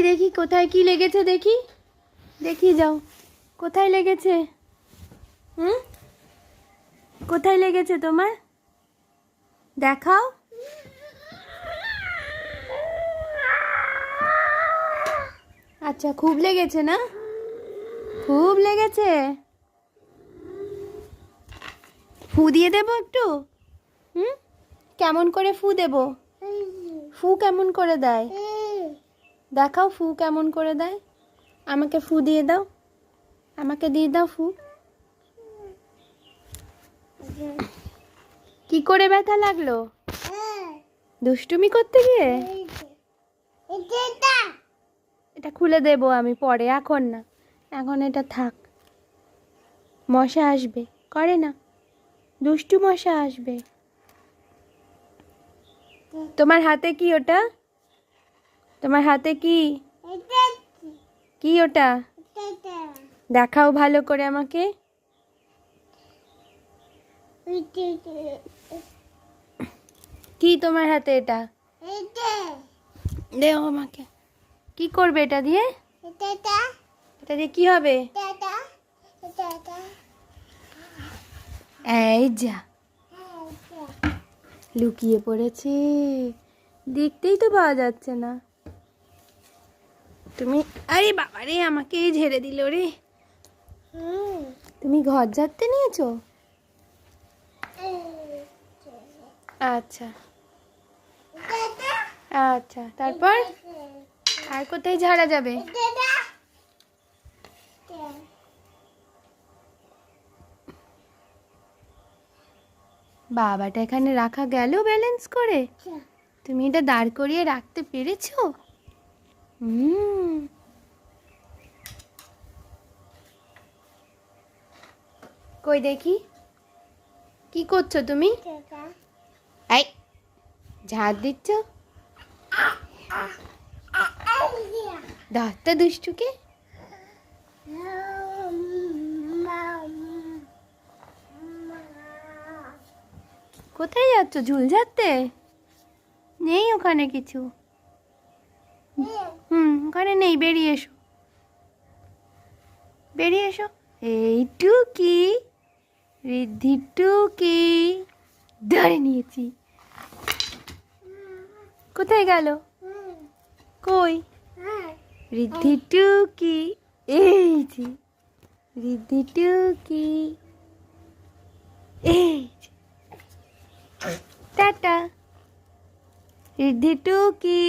দেখি দেখি কোথায় কি লেগেছে, দেখি দেখি যাও কোথায় লেগেছে। কোথায় লেগেছে তোমার, দেখাও। আচ্ছা, খুব লেগেছে না? খুব লেগেছে। ফু দিয়ে দেবো একটু? কেমন করে ফু দেব? ফু কেমন করে দেয় দেখাও, ফু কেমন করে দেয়। আমাকে ফু দিয়ে দাও, আমাকে দিয়ে দাও ফু। কি করে ব্যথা লাগলো? দুষ্টুমি করতে গিয়ে? এটা খুলে দেবো আমি পরে, এখন না, এখন এটা থাক। মশা আসবে, করে না, দুষ্টু মশা আসবে। তোমার হাতে কি ওটা? তোমার হাতে কি? কি ওটা? দেখাও ভালো করে আমাকে। কি তোমার হাতে এটা? দেও আমাকে। কি করবে এটা দিয়ে? এটা দিয়ে কি হবে? এই যা, লুকিয়ে পড়েছে, দেখতেই তো পাওয়া যাচ্ছে না। তুমি, আরে বাবা রে, আমাকে ঝেড়ে দিল রে। তুমি ঘর ঝাড়তে নিয়েছো? আচ্ছা আচ্ছা, তারপর আর কোথায় ঝাড়া যাবে? বাবাটা এখানে রাখা গেল ব্যালেন্স করে? তুমি এটা দাঁড় করিয়ে রাখতে পেরেছো? কই দেখি, কি করছো তুমি? এই ঝাড় দিচ্ছ? ধরতে দুষ্টুকে। কোথায় যাচ্ছ, ঝুল ঝাড়তে? নেই ওখানে কিছু। ওখানে নেই, বেরিয়ে এসো, বেরিয়ে এসো। এই টুকি, ঋদ্ধি টুকি, ধরে নিয়েছি। কোথায় গেল? কই ঋদ্ধি টুকি? এই যে ঋদ্ধি টুকি, এই যে। টাটা ঋদ্ধি টুকি।